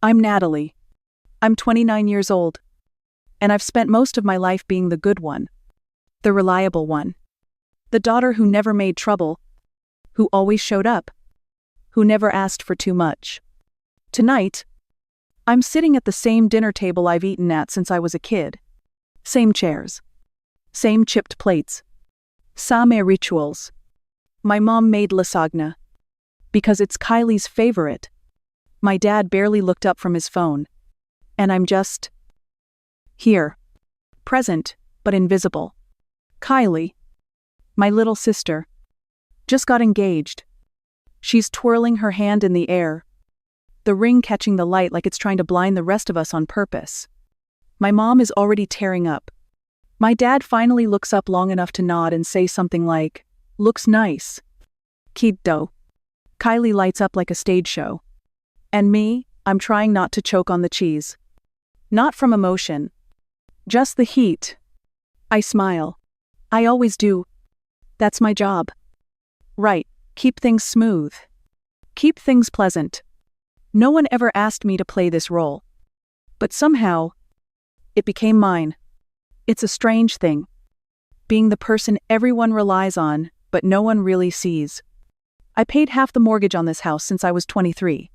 I'm Natalie. I'm 29 years old. And I've spent most of my life being the good one. The reliable one. The daughter who never made trouble. Who always showed up. Who never asked for too much. Tonight, I'm sitting at the same dinner table I've eaten at since I was a kid. Same chairs. Same chipped plates. Same rituals. My mom made lasagna. Because it's Kylie's favorite. My dad barely looked up from his phone. And I'm just here. Present, but invisible. Kylie, my little sister, just got engaged. She's twirling her hand in the air, the ring catching the light like it's trying to blind the rest of us on purpose. My mom is already tearing up. My dad finally looks up long enough to nod and say something like, "Looks nice." Kiddo. Kylie lights up like a stage show. And me, I'm trying not to choke on the cheese. Not from emotion. Just the heat. I smile. I always do. That's my job. Right, keep things smooth. Keep things pleasant. No one ever asked me to play this role. But somehow, it became mine. It's a strange thing. Being the person everyone relies on, but no one really sees. I paid half the mortgage on this house since I was 23.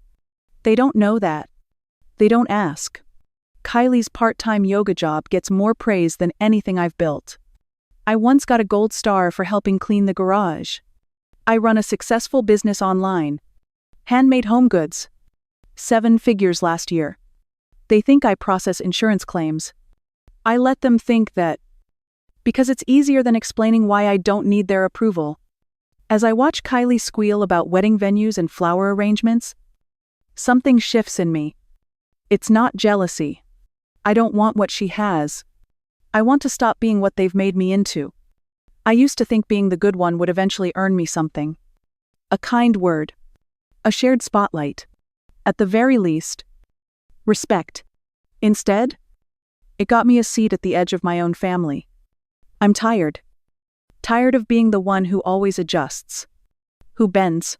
They don't know that. They don't ask. Kylie's part-time yoga job gets more praise than anything I've built. I once got a gold star for helping clean the garage. I run a successful business online. Handmade home goods. 7 figures last year. They think I process insurance claims. I let them think that. Because it's easier than explaining why I don't need their approval. As I watch Kylie squeal about wedding venues and flower arrangements, something shifts in me. It's not jealousy. I don't want what she has. I want to stop being what they've made me into. I used to think being the good one would eventually earn me something. A kind word. A shared spotlight. At the very least, respect. Instead, it got me a seat at the edge of my own family. I'm tired. Tired of being the one who always adjusts. Who bends.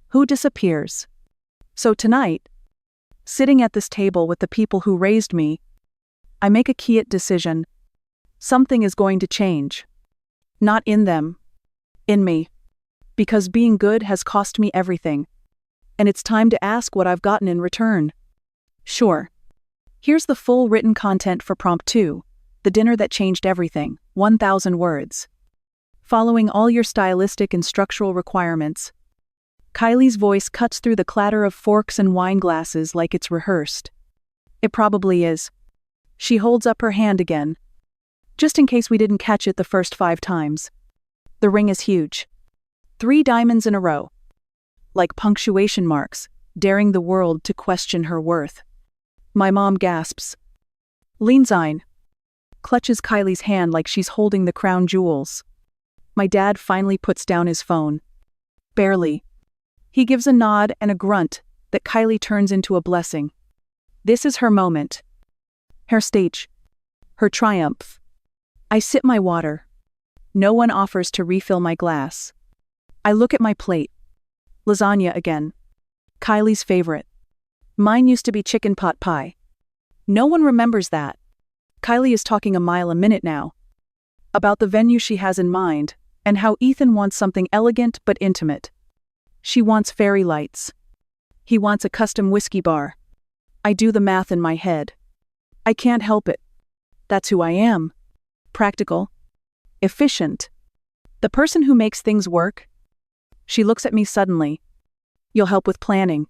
Who disappears. So tonight, sitting at this table with the people who raised me, I make a key decision. Something is going to change. Not in them. In me. Because being good has cost me everything. And it's time to ask what I've gotten in return. Sure. Here's the full written content for Prompt 2, the dinner that changed everything, 1,000 words. Following all your stylistic and structural requirements. Kylie's voice cuts through the clatter of forks and wine glasses like it's rehearsed. It probably is. She holds up her hand again. Just in case we didn't catch it the first 5 times. The ring is huge. 3 diamonds in a row. Like punctuation marks, daring the world to question her worth. My mom gasps. Leans ein. Clutches Kylie's hand like she's holding the crown jewels. My dad finally puts down his phone. Barely. He gives a nod and a grunt that Kylie turns into a blessing. This is her moment. Her stage. Her triumph. I sip my water. No one offers to refill my glass. I look at my plate. Lasagna again. Kylie's favorite. Mine used to be chicken pot pie. No one remembers that. Kylie is talking a mile a minute now. About the venue she has in mind, and how Ethan wants something elegant but intimate. She wants fairy lights. He wants a custom whiskey bar. I do the math in my head. I can't help it. That's who I am. Practical. Efficient. The person who makes things work. She looks at me suddenly. You'll help with planning.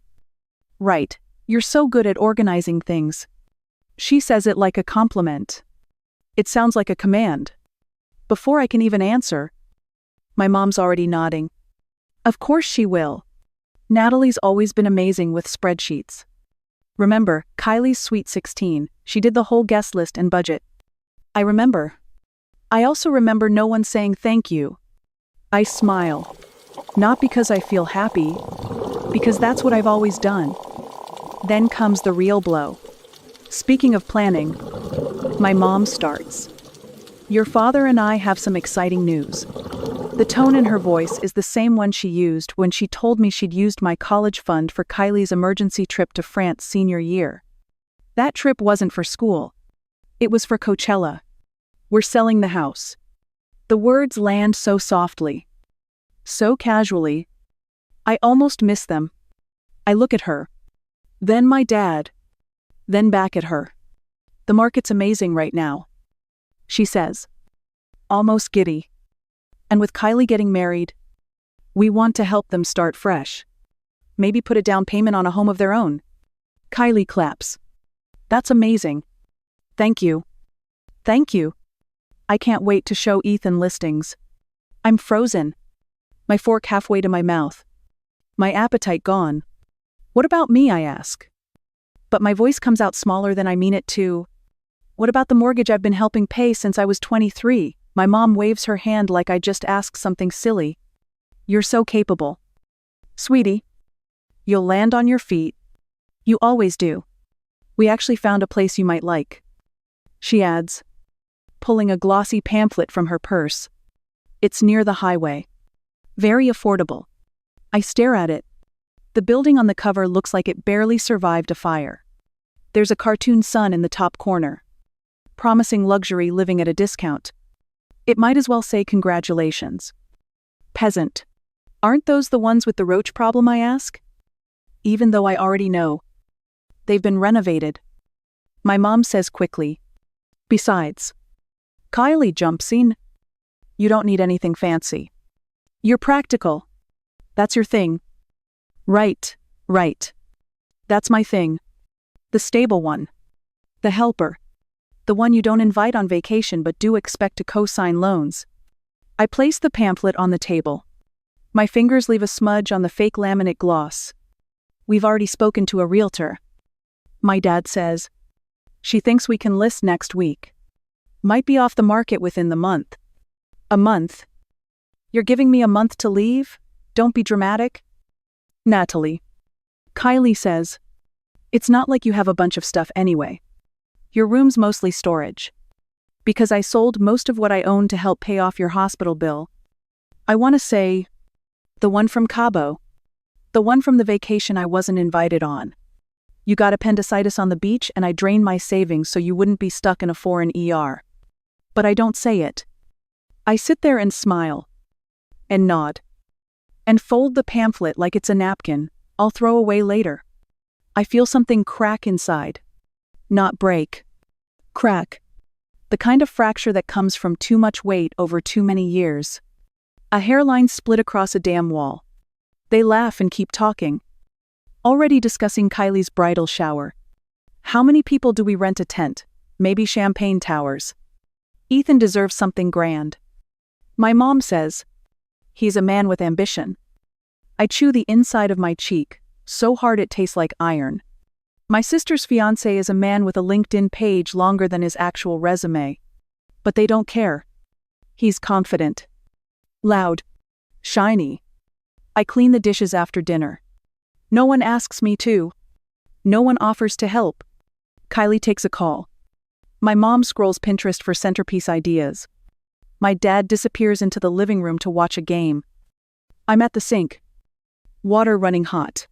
Right, you're so good at organizing things. She says it like a compliment. It sounds like a command. Before I can even answer, my mom's already nodding. Of course she will. Natalie's always been amazing with spreadsheets. Remember, Kylie's Sweet 16, she did the whole guest list and budget. I remember. I also remember no one saying thank you. I smile. Not because I feel happy, because that's what I've always done. Then comes the real blow. Speaking of planning, my mom starts. Your father and I have some exciting news. The tone in her voice is the same one she used when she told me she'd used my college fund for Kylie's emergency trip to France senior year. That trip wasn't for school. It was for Coachella. We're selling the house. The words land so softly, so casually. I almost miss them. I look at her. Then my dad. Then back at her. The market's amazing right now, she says, almost giddy. And with Kylie getting married, we want to help them start fresh. Maybe put a down payment on a home of their own. Kylie claps. That's amazing. Thank you. Thank you. I can't wait to show Ethan listings. I'm frozen. My fork halfway to my mouth. My appetite gone. What about me, I ask. But my voice comes out smaller than I mean it to. What about the mortgage I've been helping pay since I was 23? My mom waves her hand like I just asked something silly. You're so capable. Sweetie, you'll land on your feet. You always do. We actually found a place you might like. She adds, pulling a glossy pamphlet from her purse. It's near the highway. Very affordable. I stare at it. The building on the cover looks like it barely survived a fire. There's a cartoon sun in the top corner, promising luxury living at a discount. It might as well say congratulations. Peasant. Aren't those the ones with the roach problem, I ask? Even though I already know. They've been renovated. My mom says quickly. Besides, Kylie jumps in. You don't need anything fancy. You're practical. That's your thing. Right. That's my thing. The stable one. The helper. The one you don't invite on vacation but do expect to co-sign loans. I place the pamphlet on the table. My fingers leave a smudge on the fake laminate gloss. We've already spoken to a realtor. My dad says. She thinks we can list next week. Might be off the market within the month. A month? You're giving me a month to leave? Don't be dramatic. Natalie. Kylie says. It's not like you have a bunch of stuff anyway. Your room's mostly storage. Because I sold most of what I own to help pay off your hospital bill. I want to say, the one from Cabo. The one from the vacation I wasn't invited on. You got appendicitis on the beach and I drained my savings so you wouldn't be stuck in a foreign ER. But I don't say it. I sit there and smile. And nod. And fold the pamphlet like it's a napkin I'll throw away later. I feel something crack inside. Not break. Crack. The kind of fracture that comes from too much weight over too many years. A hairline split across a damn wall. They laugh and keep talking. Already discussing Kylie's bridal shower. How many people do we rent a tent? Maybe champagne towers. Ethan deserves something grand. My mom says. He's a man with ambition. I chew the inside of my cheek, so hard it tastes like iron. My sister's fiancé is a man with a LinkedIn page longer than his actual resume. But they don't care. He's confident. Loud. Shiny. I clean the dishes after dinner. No one asks me to. No one offers to help. Kylie takes a call. My mom scrolls Pinterest for centerpiece ideas. My dad disappears into the living room to watch a game. I'm at the sink. Water running hot.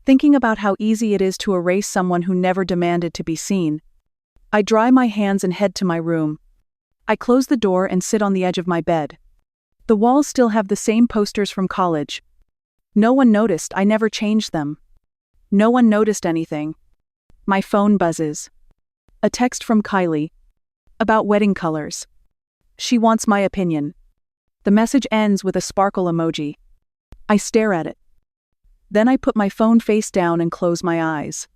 Thinking about how easy it is to erase someone who never demanded to be seen. I dry my hands and head to my room. I close the door and sit on the edge of my bed. The walls still have the same posters from college. No one noticed, I never changed them. No one noticed anything. My phone buzzes. A text from Kylie. About wedding colors. She wants my opinion. The message ends with a sparkle emoji. I stare at it. Then I put my phone face down and close my eyes.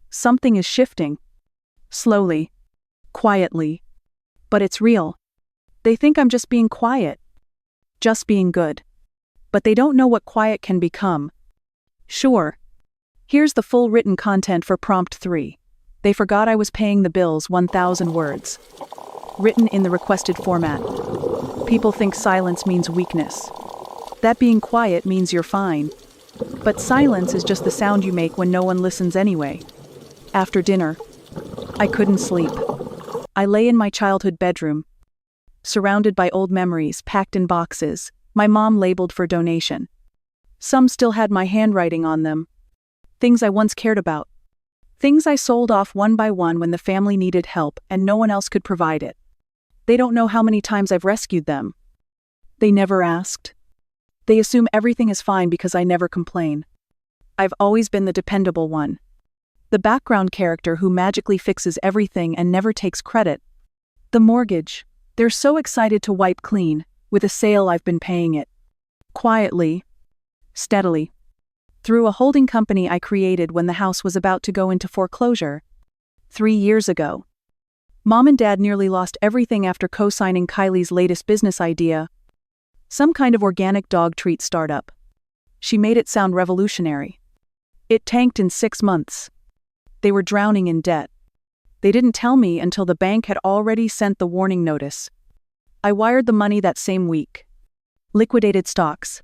Something is shifting. Slowly. Quietly. But it's real. They think I'm just being quiet. Just being good. But they don't know what quiet can become. Sure. Here's the full written content for prompt 3. They forgot I was paying the bills, 1,000 words. Written in the requested format. People think silence means weakness. That being quiet means you're fine. But silence is just the sound you make when no one listens anyway. After dinner, I couldn't sleep. I lay in my childhood bedroom. surrounded by old memories packed in boxes, my mom labeled for donation. Some still had my handwriting on them. Things I once cared about. Things I sold off one by one when the family needed help and no one else could provide it. They don't know how many times I've rescued them. They never asked. They assume everything is fine because I never complain. I've always been the dependable one. The background character who magically fixes everything and never takes credit. The mortgage. They're so excited to wipe clean. With a sale I've been paying it. Quietly. Steadily. Through a holding company I created when the house was about to go into foreclosure. 3 years ago. Mom and Dad nearly lost everything after co-signing Kylie's latest business idea. Some kind of organic dog treat startup. She made it sound revolutionary. It tanked in 6 months. They were drowning in debt. They didn't tell me until the bank had already sent the warning notice. I wired the money that same week. Liquidated stocks.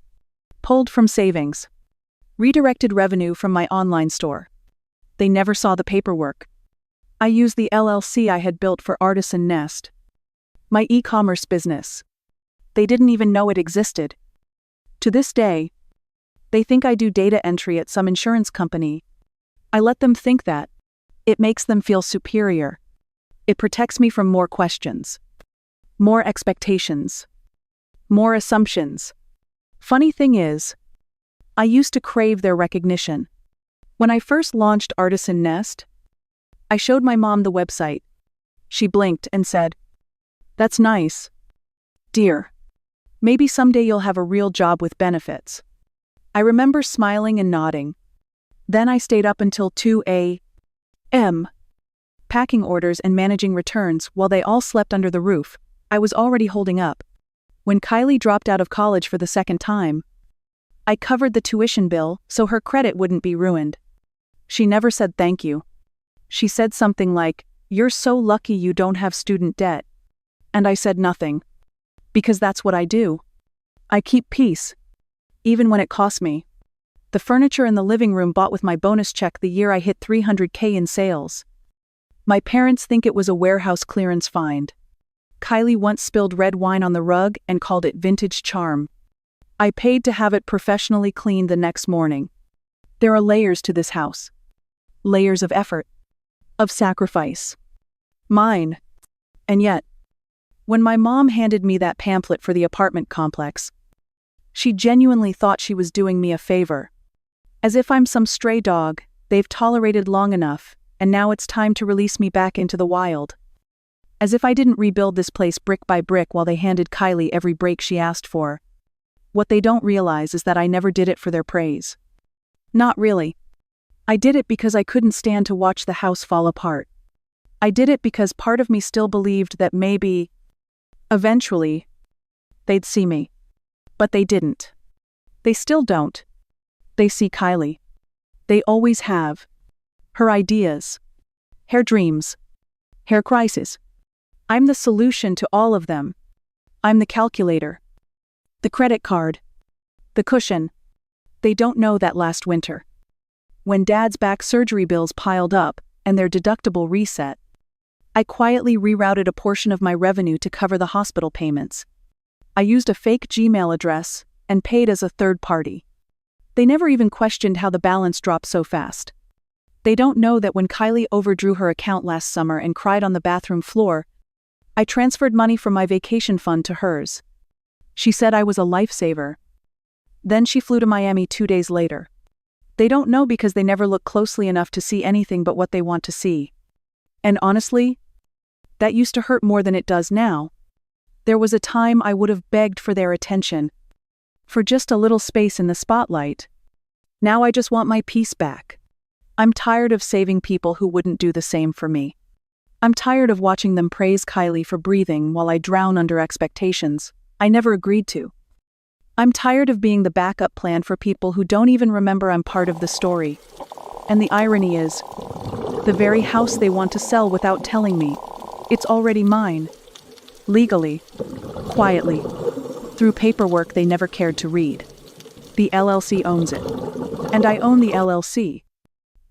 Pulled from savings. Redirected revenue from my online store. They never saw the paperwork. I used the LLC I had built for Artisan Nest. My e-commerce business. They didn't even know it existed. To this day, they think I do data entry at some insurance company. I let them think that. It makes them feel superior. It protects me from more questions. More expectations. More assumptions. Funny thing is, I used to crave their recognition. When I first launched Artisan Nest, I showed my mom the website. She blinked and said, "That's nice. Dear, maybe someday you'll have a real job with benefits." I remember smiling and nodding. Then I stayed up until 2 a.m., packing orders and managing returns while they all slept under the roof. I was already holding up. When Kylie dropped out of college for the second time, I covered the tuition bill so her credit wouldn't be ruined. She never said thank you. She said something like, "You're so lucky you don't have student debt." And I said nothing. Because that's what I do. I keep peace. Even when it costs me. The furniture in the living room bought with my bonus check the year I hit $300K in sales. My parents think it was a warehouse clearance find. Kylie once spilled red wine on the rug and called it vintage charm. I paid to have it professionally cleaned the next morning. There are layers to this house. Layers of effort. Of sacrifice. Mine. And yet, when my mom handed me that pamphlet for the apartment complex, she genuinely thought she was doing me a favor. As if I'm some stray dog they've tolerated long enough, and now it's time to release me back into the wild. As if I didn't rebuild this place brick by brick while they handed Kylie every break she asked for. What they don't realize is that I never did it for their praise. Not really. I did it because I couldn't stand to watch the house fall apart. I did it because part of me still believed that maybe, eventually, they'd see me. But they didn't. They still don't. They see Kylie. They always have. Her ideas. Her dreams. Her crisis. I'm the solution to all of them. I'm the calculator. The credit card. The cushion. They don't know that last winter, when Dad's back surgery bills piled up and their deductible reset, I quietly rerouted a portion of my revenue to cover the hospital payments. I used a fake Gmail address and paid as a third party. They never even questioned how the balance dropped so fast. They don't know that when Kylie overdrew her account last summer and cried on the bathroom floor, I transferred money from my vacation fund to hers. She said I was a lifesaver. Then she flew to Miami 2 days later. They don't know because they never look closely enough to see anything but what they want to see. And honestly, that used to hurt more than it does now. There was a time I would have begged for their attention. For just a little space in the spotlight. Now I just want my peace back. I'm tired of saving people who wouldn't do the same for me. I'm tired of watching them praise Kylie for breathing while I drown under expectations I never agreed to. I'm tired of being the backup plan for people who don't even remember I'm part of the story. And the irony is, the very house they want to sell without telling me, it's already mine. Legally. Quietly. Through paperwork they never cared to read. The LLC owns it. And I own the LLC.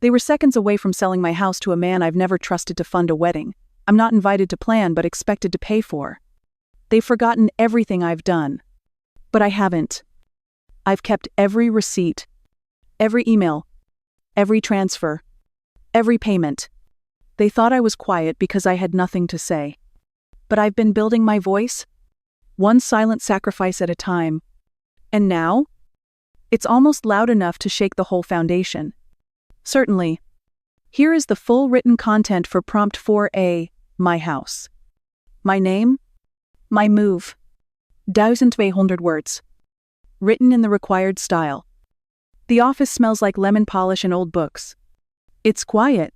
They were seconds away from selling my house to a man I've never trusted to fund a wedding. I'm not invited to plan but expected to pay for. They've forgotten everything I've done. But I haven't. I've kept every receipt, every email, every transfer, every payment. They thought I was quiet because I had nothing to say. But I've been building my voice, one silent sacrifice at a time. And now? It's almost loud enough to shake the whole foundation. Certainly. Here is the full written content for prompt 4A, my house. My name? My move. 1200 words. Written in the required style. The office smells like lemon polish and old books. It's quiet.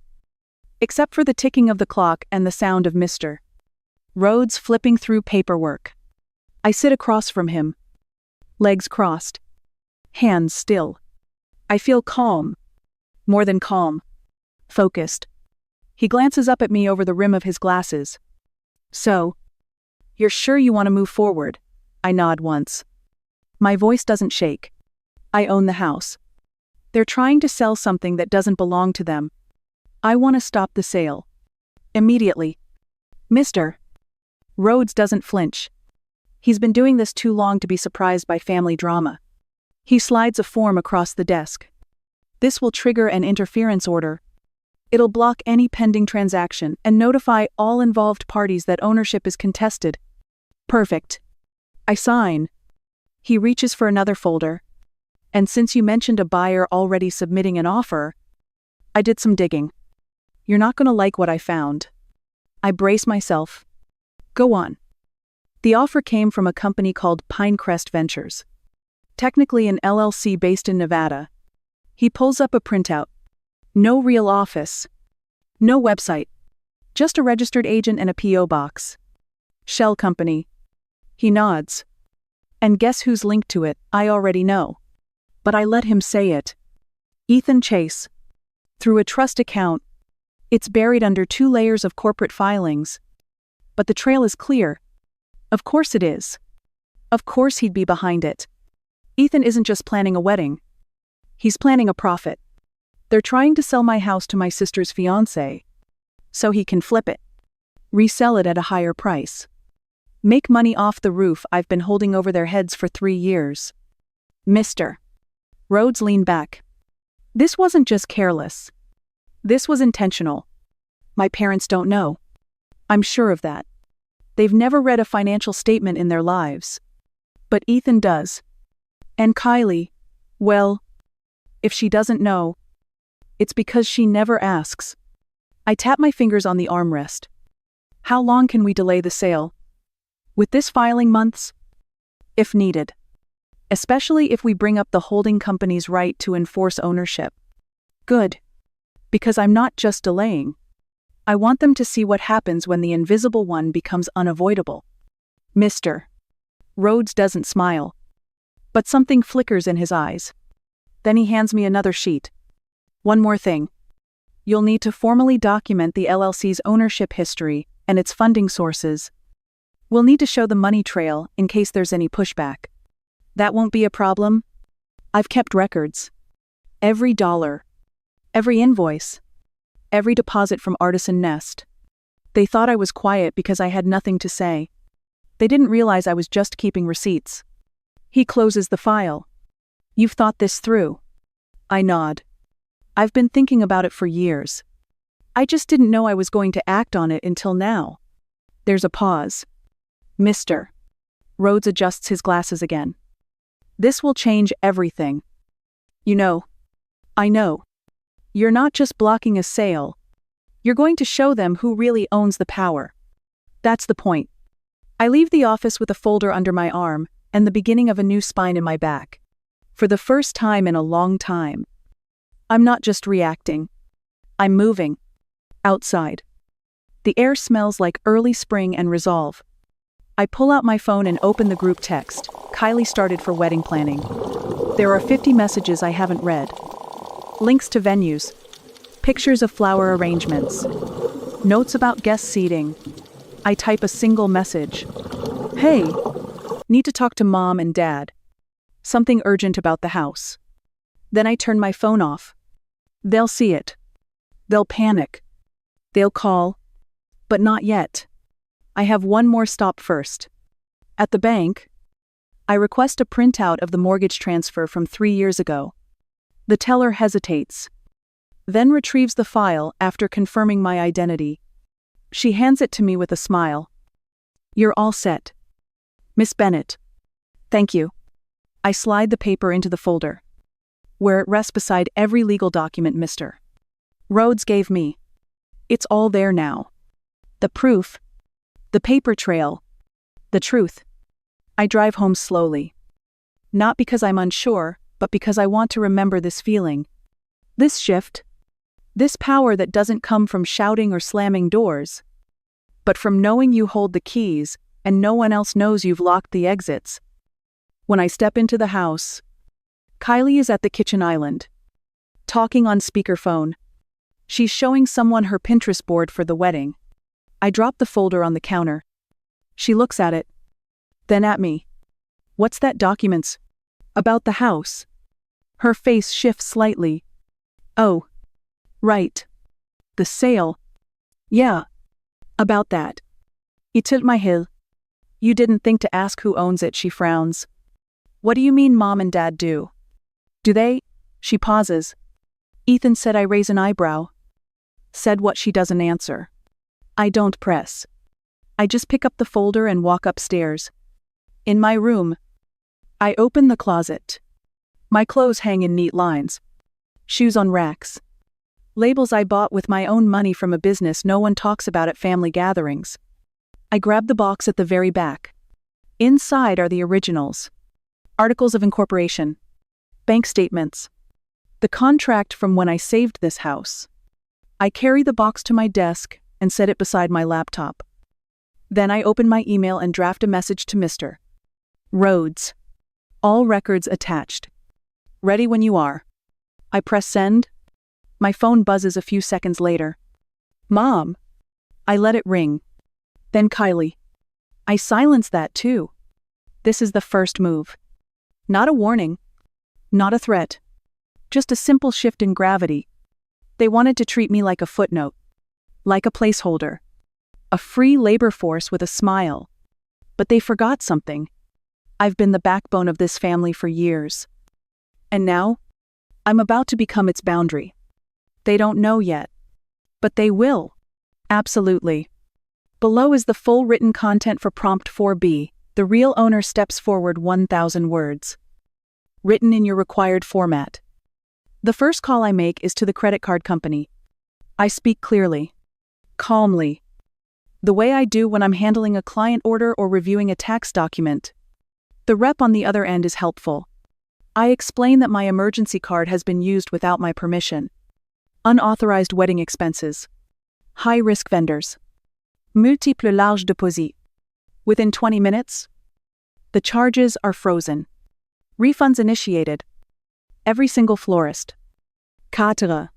Except for the ticking of the clock and the sound of Mr. Rhodes flipping through paperwork. I sit across from him. Legs crossed. Hands still. I feel calm. More than calm. Focused. He glances up at me over the rim of his glasses. So, you're sure you want to move forward? I nod once. My voice doesn't shake. I own the house. They're trying to sell something that doesn't belong to them. I want to stop the sale. Immediately. Mr. Rhodes doesn't flinch. He's been doing this too long to be surprised by family drama. He slides a form across the desk. This will trigger an interference order. It'll block any pending transaction and notify all involved parties that ownership is contested. Perfect. I sign. He reaches for another folder. And since you mentioned a buyer already submitting an offer, I did some digging. You're not going to like what I found. I brace myself. Go on. The offer came from a company called Pinecrest Ventures. Technically an LLC based in Nevada. He pulls up a printout. No real office. No website. Just a registered agent and a P.O. box. Shell company. He nods. And guess who's linked to it? I already know. But I let him say it. Ethan Chase. Through a trust account. It's buried under 2 layers of corporate filings. But the trail is clear. Of course it is. Of course he'd be behind it. Ethan isn't just planning a wedding. He's planning a profit. They're trying to sell my house to my sister's fiancé. So he can flip it. Resell it at a higher price. Make money off the roof I've been holding over their heads for 3 years. Mr. Rhodes leaned back. This wasn't just careless. This was intentional. My parents don't know. I'm sure of that. They've never read a financial statement in their lives. But Ethan does. And Kylie, well, if she doesn't know, it's because she never asks. I tap my fingers on the armrest. How long can we delay the sale? With this filing months? If needed. Especially if we bring up the holding company's right to enforce ownership. Good. Because I'm not just delaying. I want them to see what happens when the invisible one becomes unavoidable. Mr. Rhodes doesn't smile. But something flickers in his eyes. Then he hands me another sheet. One more thing. You'll need to formally document the LLC's ownership history and its funding sources. We'll need to show the money trail in case there's any pushback. That won't be a problem. I've kept records. Every dollar. Every invoice. Every deposit from Artisan Nest. They thought I was quiet because I had nothing to say. They didn't realize I was just keeping receipts. He closes the file. You've thought this through. I nod. I've been thinking about it for years. I just didn't know I was going to act on it until now. There's a pause. Mr. Rhodes adjusts his glasses again. This will change everything. You know. I know. You're not just blocking a sale. You're going to show them who really owns the power. That's the point. I leave the office with a folder under my arm and the beginning of a new spine in my back. For the first time in a long time. I'm not just reacting. I'm moving. Outside. The air smells like early spring and resolve. I pull out my phone and open the group text. Kylie started for wedding planning. There are 50 messages I haven't read. Links to venues. Pictures of flower arrangements. Notes about guest seating. I type a single message. Hey, need to talk to Mom and Dad. Something urgent about the house. Then I turn my phone off. They'll see it. They'll panic. They'll call. But not yet. I have one more stop first. At the bank, I request a printout of the mortgage transfer from 3 years ago. The teller hesitates, then retrieves the file after confirming my identity. She hands it to me with a smile. "You're all set, Miss Bennett." "Thank you." I slide the paper into the folder, where it rests beside every legal document Mr. Rhodes gave me. It's all there now. The proof, the paper trail, the truth. I drive home slowly. Not because I'm unsure, but because I want to remember this feeling. This shift. This power that doesn't come from shouting or slamming doors, but from knowing you hold the keys and no one else knows you've locked the exits. When I step into the house, Kylie is at the kitchen island, talking on speakerphone. She's showing someone her Pinterest board for the wedding. I drop the folder on the counter. She looks at it, then at me. "What's that documents?" "About the house." Her face shifts slightly. "Oh, right. The sale. Yeah. About that." "It tilt my hill." "You didn't think to ask who owns it," she frowns. "What do you mean Mom and Dad do?" "Do they?" She pauses. Ethan said I raise an eyebrow. Said what she doesn't answer. I don't press. I just pick up the folder and walk upstairs. In my room, I open the closet. My clothes hang in neat lines. Shoes on racks. Labels I bought with my own money from a business no one talks about at family gatherings. I grab the box at the very back. Inside are the originals. Articles of incorporation. Bank statements. The contract from when I saved this house. I carry the box to my desk and set it beside my laptop. Then I open my email and draft a message to Mr. Rhodes. All records attached. Ready when you are. I press send. My phone buzzes a few seconds later. "Mom." I let it ring. Then Kylie. I silence that too. This is the first move. Not a warning. Not a threat. Just a simple shift in gravity. They wanted to treat me like a footnote. Like a placeholder. A free labor force with a smile. But they forgot something. I've been the backbone of this family for years. And now, I'm about to become its boundary. They don't know yet. But they will. Absolutely. Below is the full written content for Prompt 4B. The real owner steps forward 1,000 words. Written in your required format. The first call I make is to the credit card company. I speak clearly. Calmly. The way I do when I'm handling a client order or reviewing a tax document. The rep on the other end is helpful. I explain that my emergency card has been used without my permission. Unauthorized wedding expenses. High-risk vendors. Multiple large deposits. Within 20 minutes, the charges are frozen. Refunds initiated. Every single florist, caterer,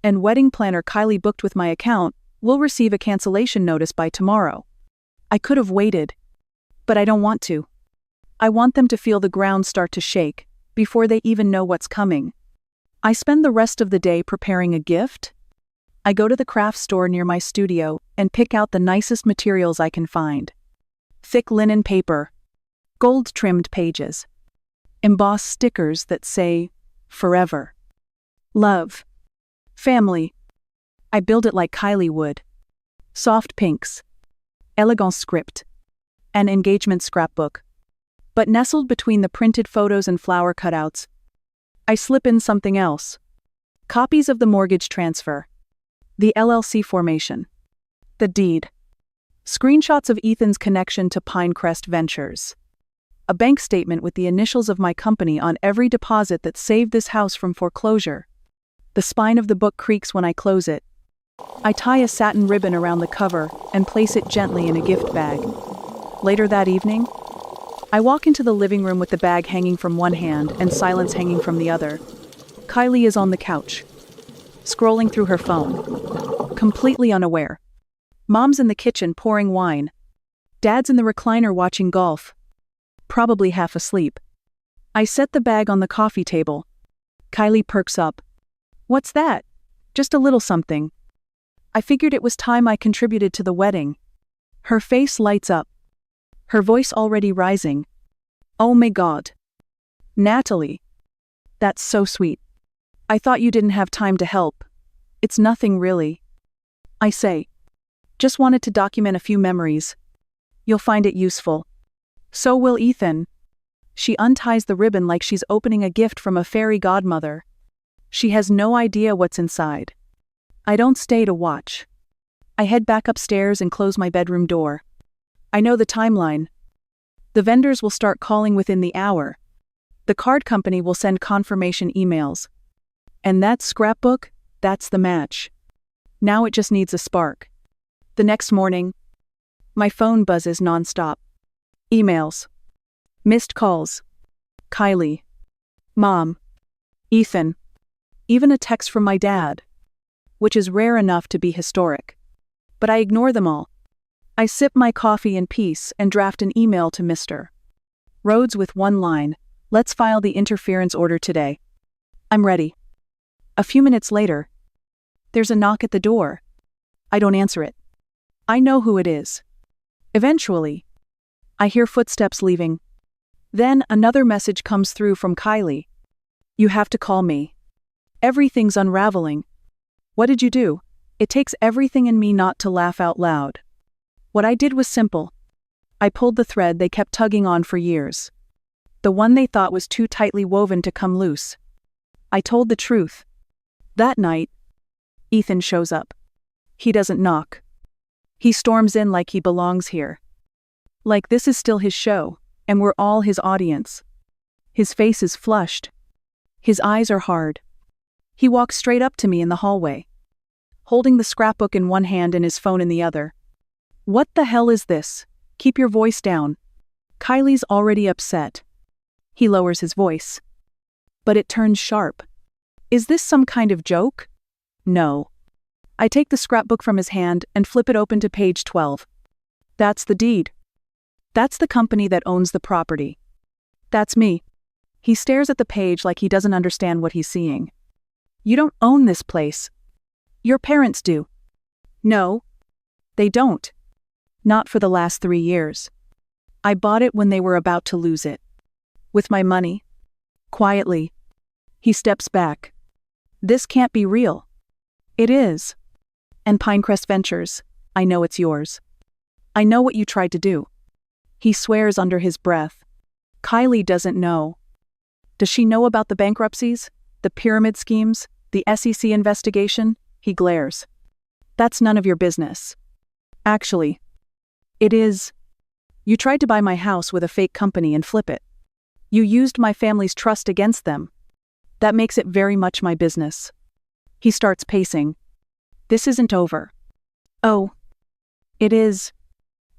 and wedding planner Kylie booked with my account will receive a cancellation notice by tomorrow. I could have waited, but I don't want to. I want them to feel the ground start to shake before they even know what's coming. I spend the rest of the day preparing a gift. I go to the craft store near my studio and pick out the nicest materials I can find. Thick linen paper, gold-trimmed pages, embossed stickers that say, forever. Love. Family. I build it like Kylie would. Soft pinks. Elegant script. An engagement scrapbook. But nestled between the printed photos and flower cutouts, I slip in something else. Copies of the mortgage transfer. The LLC formation. The deed. Screenshots of Ethan's connection to Pinecrest Ventures. A bank statement with the initials of my company on every deposit that saved this house from foreclosure. The spine of the book creaks when I close it. I tie a satin ribbon around the cover and place it gently in a gift bag. Later that evening, I walk into the living room with the bag hanging from one hand and silence hanging from the other. Kylie is on the couch, scrolling through her phone, completely unaware. Mom's in the kitchen pouring wine. Dad's in the recliner watching golf, probably half asleep. I set the bag on the coffee table. Kylie perks up. What's that? Just a little something. I figured it was time I contributed to the wedding. Her face lights up. her voice already rising. "Oh my God. Natalie. That's so sweet. I thought you didn't have time to help. It's nothing really. I say. Just wanted to document a few memories. You'll find it useful. So will Ethan." She unties the ribbon like she's opening a gift from a fairy godmother. She has no idea what's inside. I don't stay to watch. I head back upstairs and close my bedroom door. I know the timeline. The vendors will start calling within the hour. The card company will send confirmation emails. And that scrapbook, that's the match. Now it just needs a spark. The next morning, my phone buzzes nonstop. Emails. Missed calls. Kylie. Mom. Ethan. Even a text from my dad. Which is rare enough to be historic. But I ignore them all. I sip my coffee in peace and draft an email to Mr. Rhodes with one line: "Let's file the interference order today." I'm ready. A few minutes later, there's a knock at the door. I don't answer it. I know who it is. Eventually, I hear footsteps leaving. Then another message comes through from Kylie. "You have to call me. Everything's unraveling." What did you do? It takes everything in me not to laugh out loud. What I did was simple. I pulled the thread they kept tugging on for years. The one they thought was too tightly woven to come loose. I told the truth. That night, Ethan shows up. He doesn't knock. He storms in like he belongs here. Like this is still his show, and we're all his audience. His face is flushed. His eyes are hard. He walks straight up to me in the hallway, holding the scrapbook in one hand and his phone in the other. "What the hell is this? Keep your voice down." Kylie's already upset. He lowers his voice. But it turns sharp. "Is this some kind of joke?" "No." I take the scrapbook from his hand and flip it open to page 12. That's the deed. That's the company that owns the property. That's me. He stares at the page like he doesn't understand what he's seeing. "You don't own this place. Your parents do." "No. They don't. Not for the last 3 years. I bought it when they were about to lose it. With my money." Quietly, he steps back. "This can't be real." "It is. And Pinecrest Ventures, I know it's yours. I know what you tried to do." He swears under his breath. Kylie doesn't know. Does she know about the bankruptcies, the pyramid schemes, the SEC investigation? He glares. "That's none of your business." "Actually, it is. You tried to buy my house with a fake company and flip it. You used my family's trust against them. That makes it very much my business." He starts pacing. "This isn't over." "Oh. It is.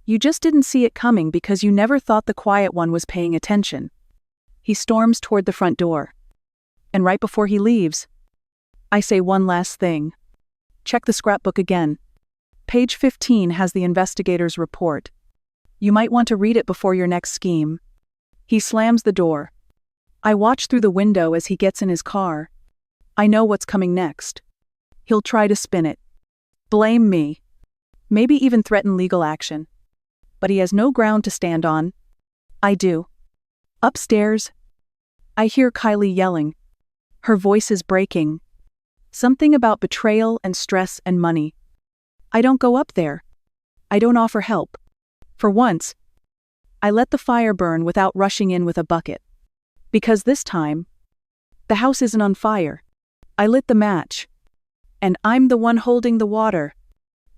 You just didn't see it coming because you never thought the quiet one was paying attention." He storms toward the front door. And right before he leaves, I say one last thing. "Check the scrapbook again. Page 15 has the investigator's report. You might want to read it before your next scheme." He slams the door. I watch through the window as he gets in his car. I know what's coming next. He'll try to spin it. Blame me. Maybe even threaten legal action. But he has no ground to stand on. I do. Upstairs, I hear Kylie yelling. Her voice is breaking. Something about betrayal and stress and money. I don't go up there. I don't offer help. For once, I let the fire burn without rushing in with a bucket. Because this time, the house isn't on fire. I lit the match. And I'm the one holding the water.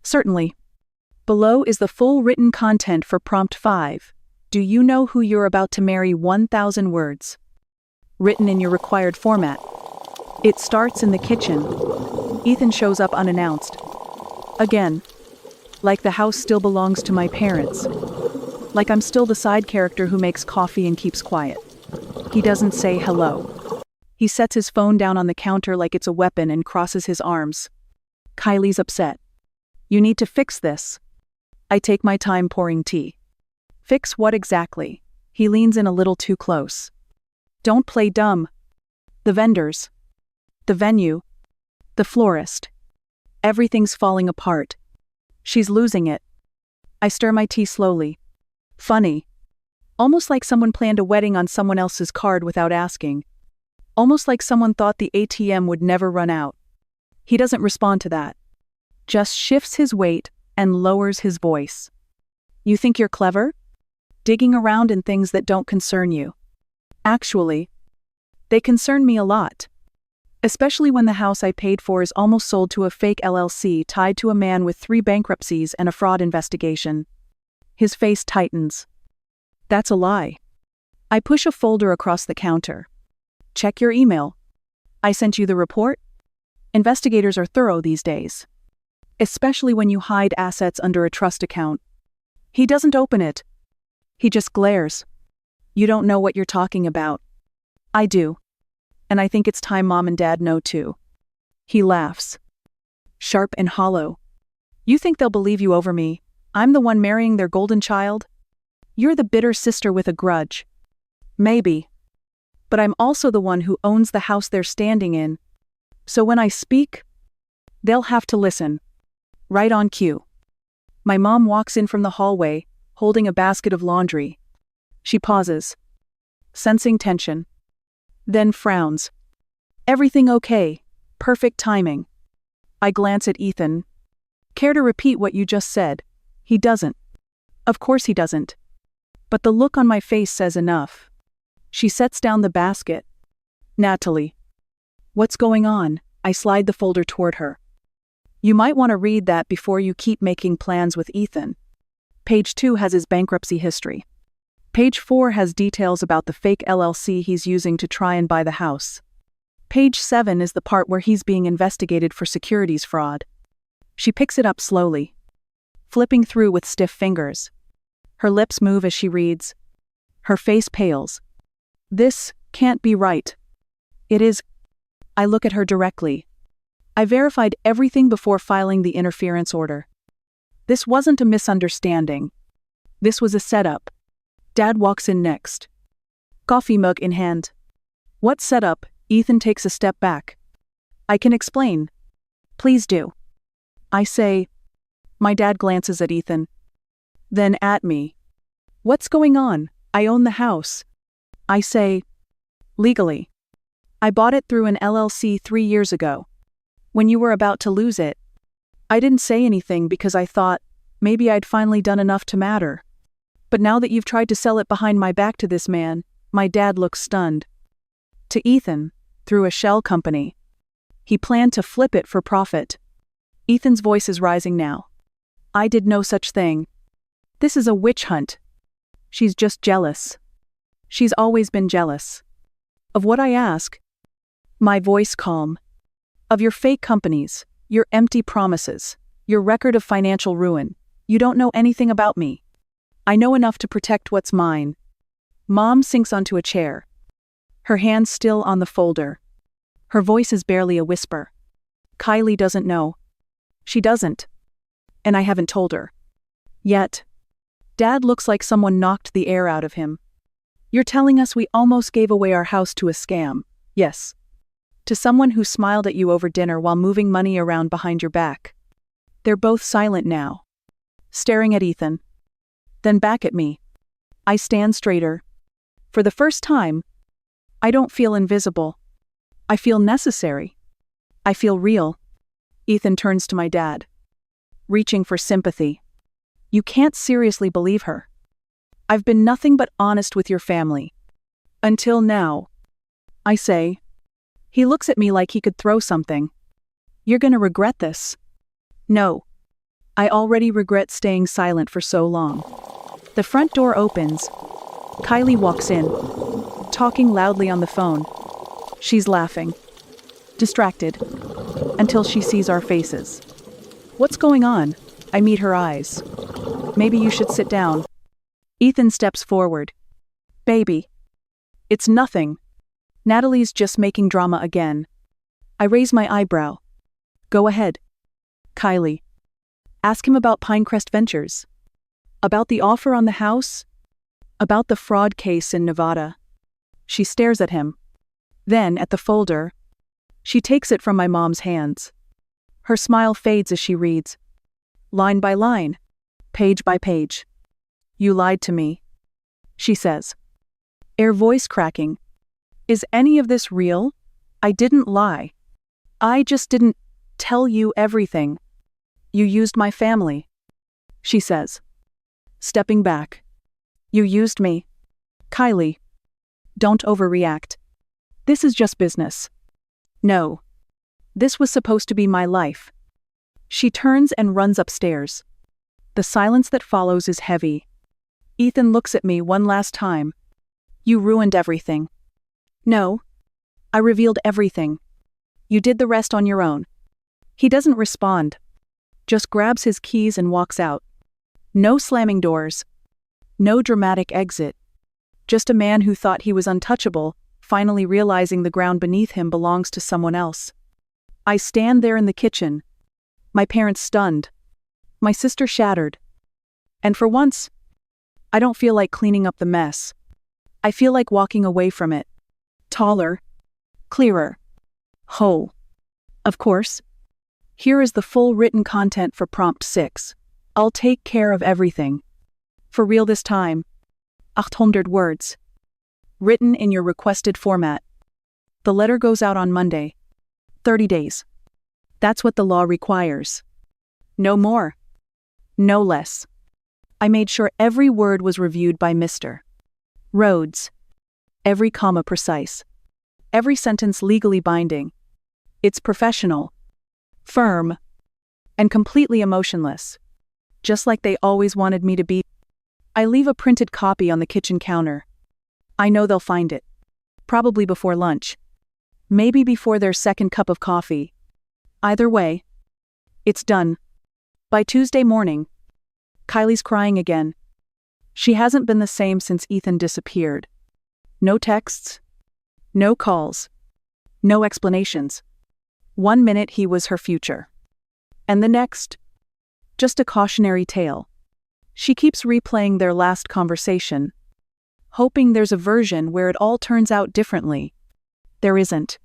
Certainly. Below is the full written content for Prompt 5. Do you know who you're about to marry? 1,000 words. Written in your required format. It starts in the kitchen. Ethan shows up unannounced. Again. Like the house still belongs to my parents. Like I'm still the side character who makes coffee and keeps quiet. He doesn't say hello. He sets his phone down on the counter like it's a weapon and crosses his arms. Kylie's upset. You need to fix this. I take my time pouring tea. Fix what exactly? He leans in a little too close. Don't play dumb. The vendors. The venue. The florist. Everything's falling apart. She's losing it. I stir my tea slowly. Funny. Almost like someone planned a wedding on someone else's card without asking. Almost like someone thought the ATM would never run out. He doesn't respond to that. Just shifts his weight and lowers his voice. You think you're clever? Digging around in things that don't concern you. Actually, they concern me a lot. Especially when the house I paid for is almost sold to a fake LLC tied to a man with 3 bankruptcies and a fraud investigation. His face tightens. That's a lie. I push a folder across the counter. Check your email. I sent you the report? Investigators are thorough these days. Especially when you hide assets under a trust account. He doesn't open it. He just glares. You don't know what you're talking about. I do. And I think it's time Mom and Dad know too. He laughs. Sharp and hollow. You think they'll believe you over me? I'm the one marrying their golden child? You're the bitter sister with a grudge. Maybe. But I'm also the one who owns the house they're standing in. So when I speak, they'll have to listen. Right on cue. My mom walks in from the hallway, holding a basket of laundry. She pauses, sensing tension. Then frowns. Everything okay. Perfect timing. I glance at Ethan. Care to repeat what you just said? He doesn't. Of course he doesn't. But the look on my face says enough. She sets down the basket. Natalie. What's going on? I slide the folder toward her. You might want to read that before you keep making plans with Ethan. Page 2 has his bankruptcy history. Page 4 has details about the fake LLC he's using to try and buy the house. Page 7 is the part where he's being investigated for securities fraud. She picks it up slowly, flipping through with stiff fingers. Her lips move as she reads. Her face pales. This can't be right. It is. I look at her directly. I verified everything before filing the interference order. This wasn't a misunderstanding. This was a setup. Dad walks in next. Coffee mug in hand. What setup? Ethan takes a step back. I can explain. Please do. I say. My dad glances at Ethan. Then at me. What's going on? I own the house. I say. Legally. I bought it through an LLC 3 years ago. When you were about to lose it. I didn't say anything because I thought, maybe I'd finally done enough to matter. But now that you've tried to sell it behind my back to this man, my dad looks stunned. To Ethan, through a shell company. He planned to flip it for profit. Ethan's voice is rising now. I did no such thing. This is a witch hunt. She's just jealous. She's always been jealous. Of what I ask? My voice calm. Of your fake companies, your empty promises, your record of financial ruin. You don't know anything about me. I know enough to protect what's mine. Mom sinks onto a chair. Her hands still on the folder. Her voice is barely a whisper. Kylie doesn't know. She doesn't. And I haven't told her. Yet. Dad looks like someone knocked the air out of him. You're telling us we almost gave away our house to a scam, yes. To someone who smiled at you over dinner while moving money around behind your back. They're both silent now. Staring at Ethan. Then back at me. I stand straighter. For the first time, I don't feel invisible. I feel necessary. I feel real. Ethan turns to my dad. Reaching for sympathy. You can't seriously believe her. I've been nothing but honest with your family. Until now. I say. He looks at me like he could throw something. You're gonna regret this. No. I already regret staying silent for so long. The front door opens. Kylie walks in, talking loudly on the phone. She's laughing. Distracted. Until she sees our faces. What's going on? I meet her eyes. Maybe you should sit down. Ethan steps forward. Baby. It's nothing. Natalie's just making drama again. I raise my eyebrow. Go ahead. Kylie. Ask him about Pinecrest Ventures. About the offer on the house? About the fraud case in Nevada. She stares at him. Then at the folder. She takes it from my mom's hands. Her smile fades as she reads. Line by line. Page by page. You lied to me, she says. Air voice cracking. Is any of this real? I didn't lie. I just didn't tell you everything. You used my family, she says. Stepping back. You used me. Kylie. Don't overreact. This is just business. No. This was supposed to be my life. She turns and runs upstairs. The silence that follows is heavy. Ethan looks at me one last time. You ruined everything. No. I revealed everything. You did the rest on your own. He doesn't respond. Just grabs his keys and walks out. No slamming doors. No dramatic exit. Just a man who thought he was untouchable, finally realizing the ground beneath him belongs to someone else. I stand there in the kitchen. My parents stunned. My sister shattered. And for once, I don't feel like cleaning up the mess. I feel like walking away from it. Taller. Clearer. Whole. Of course. Here is the full written content for prompt 6. I'll take care of everything. For real this time. 800 words. Written in your requested format. The letter goes out on Monday. 30 days. That's what the law requires. No more. No less. I made sure every word was reviewed by Mr. Rhodes. Every comma precise. Every sentence legally binding. It's professional, firm, and completely emotionless. Just like they always wanted me to be. I leave a printed copy on the kitchen counter. I know they'll find it. Probably before lunch. Maybe before their second cup of coffee. Either way, it's done. By Tuesday morning, Kylie's crying again. She hasn't been the same since Ethan disappeared. No texts. No calls. No explanations. 1 minute he was her future. And the next, just a cautionary tale. She keeps replaying their last conversation, hoping there's a version where it all turns out differently. There isn't.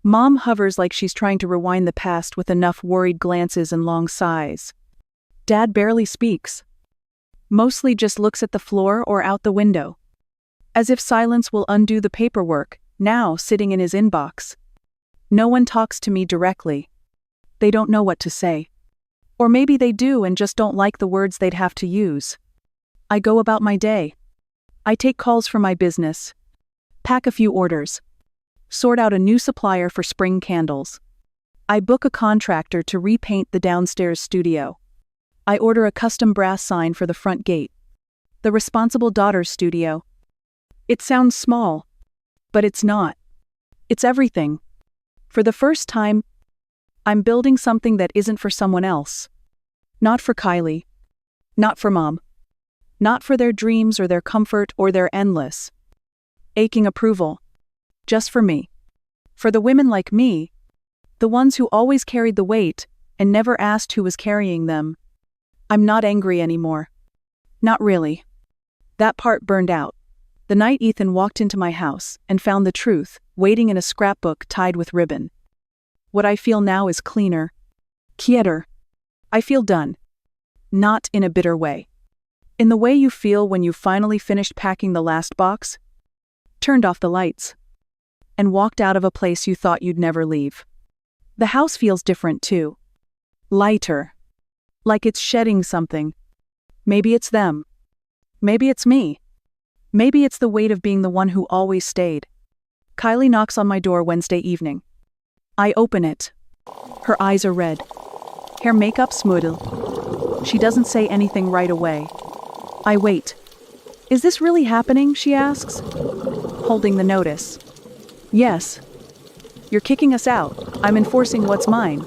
Mom hovers like she's trying to rewind the past with enough worried glances and long sighs. Dad barely speaks. Mostly just looks at the floor or out the window. As if silence will undo the paperwork, now sitting in his inbox. No one talks to me directly. They don't know what to say. Or maybe they do and just don't like the words they'd have to use. I go about my day. I take calls for my business. Pack a few orders. Sort out a new supplier for spring candles. I book a contractor to repaint the downstairs studio. I order a custom brass sign for the front gate. The responsible daughter's studio. It sounds small, but it's not. It's everything. For the first time, I'm building something that isn't for someone else. Not for Kylie. Not for Mom. Not for their dreams or their comfort or their endless, aching approval. Just for me. For the women like me, the ones who always carried the weight and never asked who was carrying them. I'm not angry anymore. Not really. That part burned out. The night Ethan walked into my house and found the truth, waiting in a scrapbook tied with ribbon. What I feel now is cleaner. Quieter. I feel done. Not in a bitter way. In the way you feel when you finally finished packing the last box, turned off the lights, and walked out of a place you thought you'd never leave. The house feels different too. Lighter. Like it's shedding something. Maybe it's them. Maybe it's me. Maybe it's the weight of being the one who always stayed. Kylie knocks on my door Wednesday evening. I open it. Her eyes are red. Hair makeup smooth. She doesn't say anything right away. I wait. Is this really happening? She asks, holding the notice. Yes. You're kicking us out. I'm enforcing what's mine.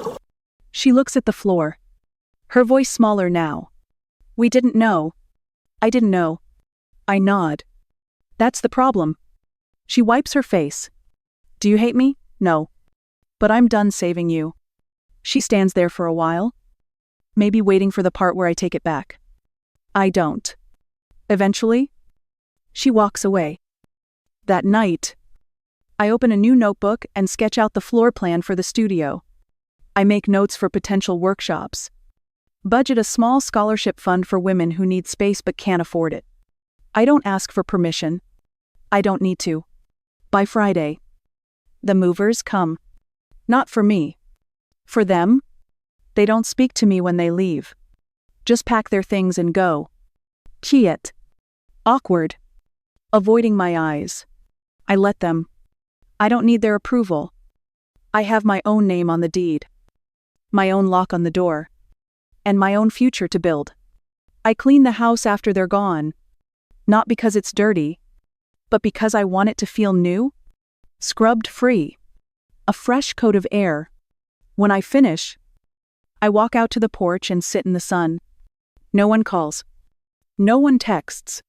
She looks at the floor. Her voice smaller now. We didn't know. I didn't know. I nod. That's the problem. She wipes her face. Do you hate me? No. But I'm done saving you. She stands there for a while. Maybe waiting for the part where I take it back. I don't. Eventually, she walks away. That night, I open a new notebook and sketch out the floor plan for the studio. I make notes for potential workshops. Budget a small scholarship fund for women who need space but can't afford it. I don't ask for permission. I don't need to. By Friday, the movers come. Not for me. For them. They don't speak to me when they leave. Just pack their things and go. Quiet. Awkward. Avoiding my eyes. I let them. I don't need their approval. I have my own name on the deed. My own lock on the door. And my own future to build. I clean the house after they're gone. Not because it's dirty, but because I want it to feel new. Scrubbed free. A fresh coat of air. When I finish, I walk out to the porch and sit in the sun. No one calls. No one texts.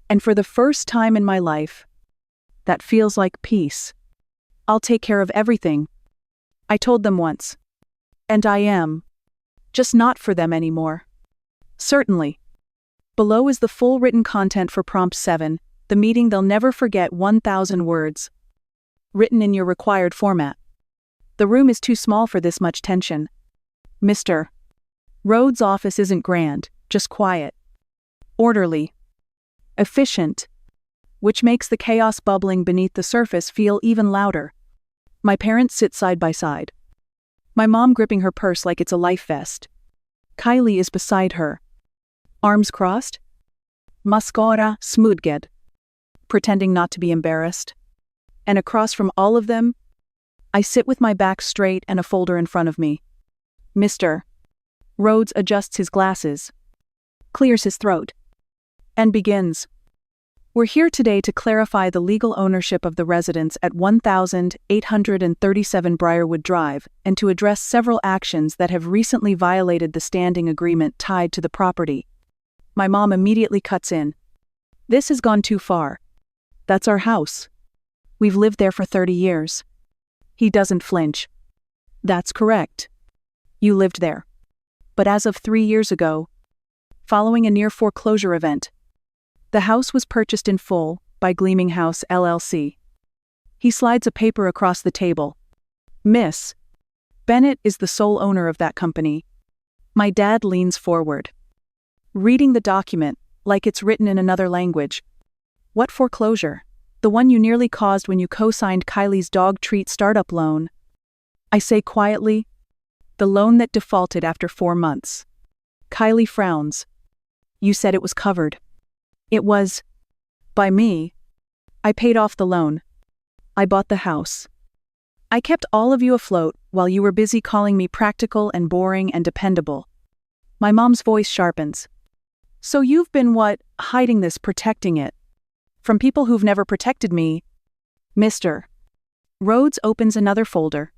And for the first time in my life, that feels like peace. I'll take care of everything. I told them once. And I am. Just not for them anymore. Certainly. Below is the full written content for Prompt 7, the meeting they'll never forget, 1,000 words. Written in your required format. The room is too small for this much tension. Mr. Rhodes' office isn't grand, just quiet. Orderly. Efficient. Which makes the chaos bubbling beneath the surface feel even louder. My parents sit side by side. My mom gripping her purse like it's a life vest. Kylie is beside her. Arms crossed. Mascara smudged. Pretending not to be embarrassed. And across from all of them, I sit with my back straight and a folder in front of me. Mr. Rhodes adjusts his glasses. Clears his throat. And begins. We're here today to clarify the legal ownership of the residence at 1837 Briarwood Drive and to address several actions that have recently violated the standing agreement tied to the property. My mom immediately cuts in. This has gone too far. That's our house. We've lived there for 30 years. He doesn't flinch. That's correct. You lived there. But as of 3 years ago, following a near foreclosure event, the house was purchased in full by Gleaming House LLC. He slides a paper across the table. Miss Bennett is the sole owner of that company. My dad leans forward, reading the document like it's written in another language. What foreclosure? The one you nearly caused when you co-signed Kylie's dog treat startup loan. I say quietly, the loan that defaulted after 4 months. Kylie frowns. You said it was covered. It was. By me. I paid off the loan. I bought the house. I kept all of you afloat while you were busy calling me practical and boring and dependable. My mom's voice sharpens. So you've been hiding this, protecting it. From people who've never protected me. Mr. Rhodes opens another folder.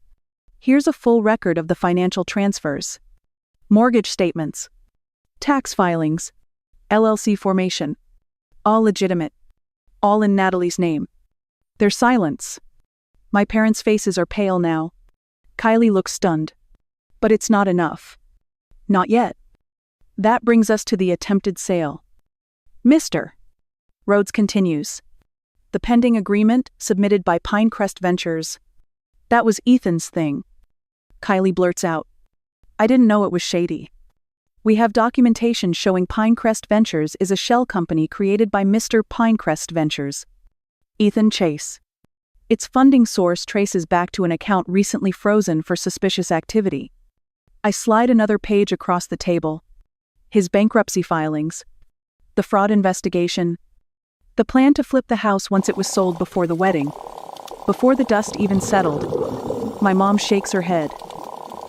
Here's a full record of the financial transfers. Mortgage statements. Tax filings. LLC formation. All legitimate. All in Natalie's name. There's silence. My parents' faces are pale now. Kylie looks stunned. But it's not enough. Not yet. That brings us to the attempted sale. Mr. Rhodes continues. The pending agreement submitted by Pinecrest Ventures. That was Ethan's thing. Kylie blurts out. I didn't know it was shady. We have documentation showing Pinecrest Ventures is a shell company created by Mr. Pinecrest Ventures. Ethan Chase. Its funding source traces back to an account recently frozen for suspicious activity. I slide another page across the table. His bankruptcy filings. The fraud investigation. The plan to flip the house once it was sold before the wedding. Before the dust even settled. My mom shakes her head.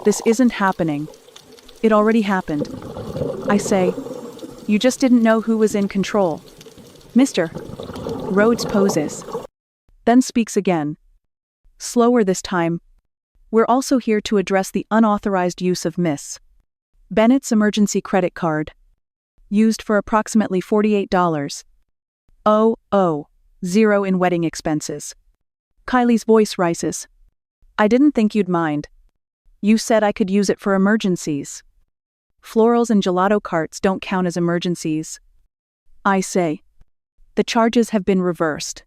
This isn't happening. It already happened. I say, you just didn't know who was in control. Mr. Rhodes poses. Then speaks again. Slower this time. We're also here to address the unauthorized use of Miss Bennett's emergency credit card. Used for approximately $48. Zero in wedding expenses. Kylie's voice rises. I didn't think you'd mind. You said I could use it for emergencies. Florals and gelato carts don't count as emergencies. I say. The charges have been reversed.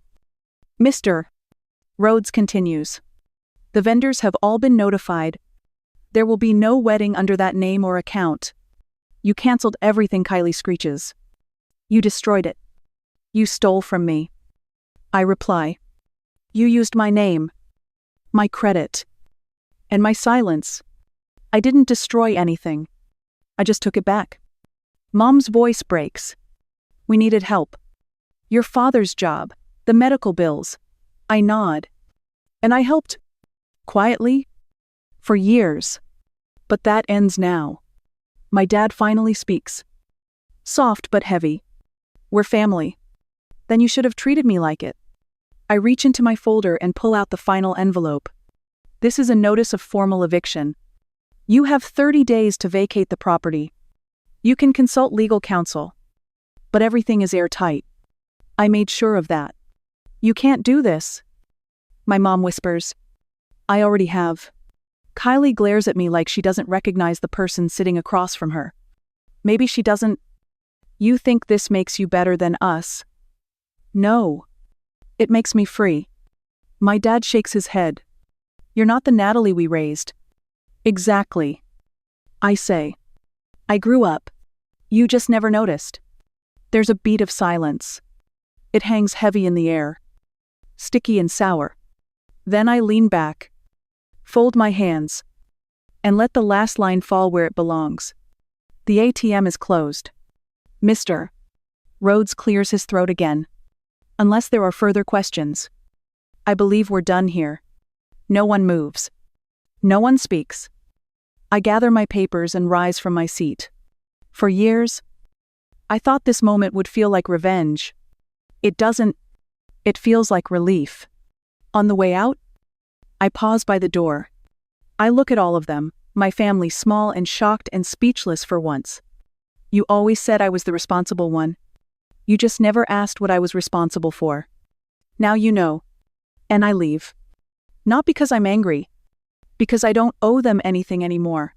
Mr. Rhodes continues. The vendors have all been notified. There will be no wedding under that name or account. You canceled everything, Kylie screeches. You destroyed it. You stole from me. I reply. You used my name, my credit, and my silence. I didn't destroy anything. I just took it back. Mom's voice breaks. We needed help. Your father's job, the medical bills. I nod. And I helped. Quietly. For years. But that ends now. My dad finally speaks. Soft but heavy. We're family. Then you should have treated me like it. I reach into my folder and pull out the final envelope. This is a notice of formal eviction. You have 30 days to vacate the property. You can consult legal counsel. But everything is airtight. I made sure of that. You can't do this. My mom whispers. I already have. Kylie glares at me like she doesn't recognize the person sitting across from her. Maybe she doesn't. You think this makes you better than us? No. It makes me free. My dad shakes his head. You're not the Natalie we raised. Exactly. I say. I grew up. You just never noticed. There's a beat of silence. It hangs heavy in the air. Sticky and sour. Then I lean back. Fold my hands. And let the last line fall where it belongs. The ATM is closed. Mr. Rhodes clears his throat again. Unless there are further questions. I believe we're done here. No one moves. No one speaks. I gather my papers and rise from my seat. For years, I thought this moment would feel like revenge. It doesn't. It feels like relief. On the way out, I pause by the door. I look at all of them, my family small and shocked and speechless for once. You always said I was the responsible one. You just never asked what I was responsible for. Now you know. And I leave. Not because I'm angry. Because I don't owe them anything anymore.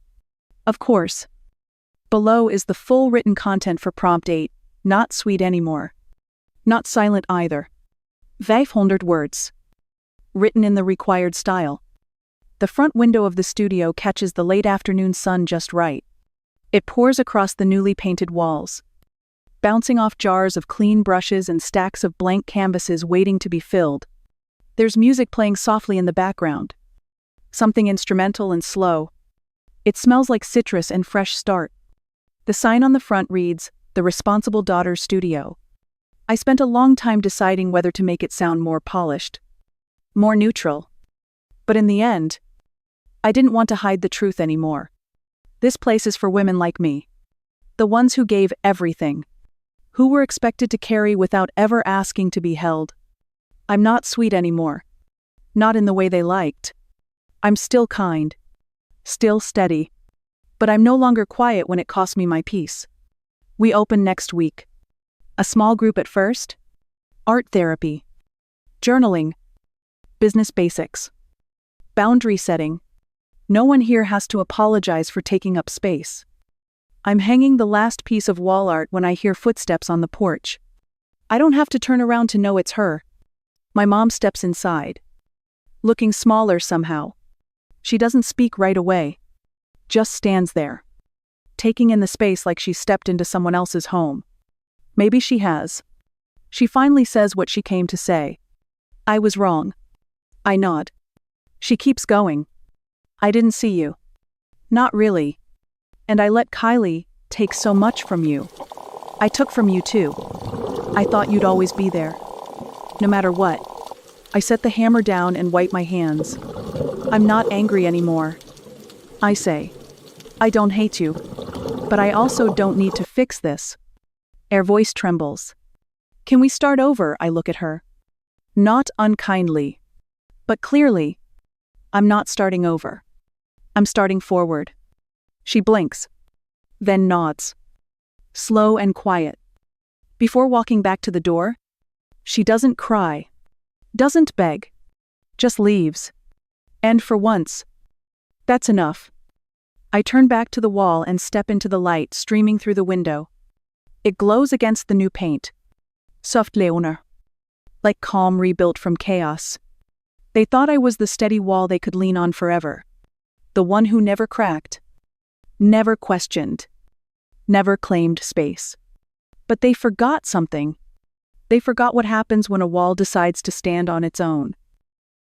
Of course. Below is the full written content for prompt 8, not sweet anymore. Not silent either. 500 words. Written in the required style. The front window of the studio catches the late afternoon sun just right. It pours across the newly painted walls, bouncing off jars of clean brushes and stacks of blank canvases waiting to be filled. There's music playing softly in the background. Something instrumental and slow. It smells like citrus and fresh start. The sign on the front reads, The Responsible Daughter's Studio. I spent a long time deciding whether to make it sound more polished, more neutral. But in the end, I didn't want to hide the truth anymore. This place is for women like me. The ones who gave everything. Who were expected to carry without ever asking to be held. I'm not sweet anymore. Not in the way they liked. I'm still kind. Still steady. But I'm no longer quiet when it costs me my peace. We open next week. A small group at first. Art therapy. Journaling. Business basics. Boundary setting. No one here has to apologize for taking up space. I'm hanging the last piece of wall art when I hear footsteps on the porch. I don't have to turn around to know it's her. My mom steps inside. Looking smaller somehow. She doesn't speak right away. Just stands there. Taking in the space like she's stepped into someone else's home. Maybe she has. She finally says what she came to say. I was wrong. I nod. She keeps going. I didn't see you. Not really. And I let Kylie take so much from you. I took from you too. I thought you'd always be there. No matter what. I set the hammer down and wipe my hands. I'm not angry anymore. I say. I don't hate you. But I also don't need to fix this. Her voice trembles. Can we start over? I look at her. Not unkindly. But clearly. I'm not starting over. I'm starting forward. She blinks. Then nods. Slow and quiet. Before walking back to the door, she doesn't cry. Doesn't beg. Just leaves. And for once, that's enough. I turn back to the wall and step into the light streaming through the window. It glows against the new paint. Soft leoner. Like calm rebuilt from chaos. They thought I was the steady wall they could lean on forever. The one who never cracked. Never questioned. never claimed space. But they forgot something. They forgot what happens when a wall decides to stand on its own.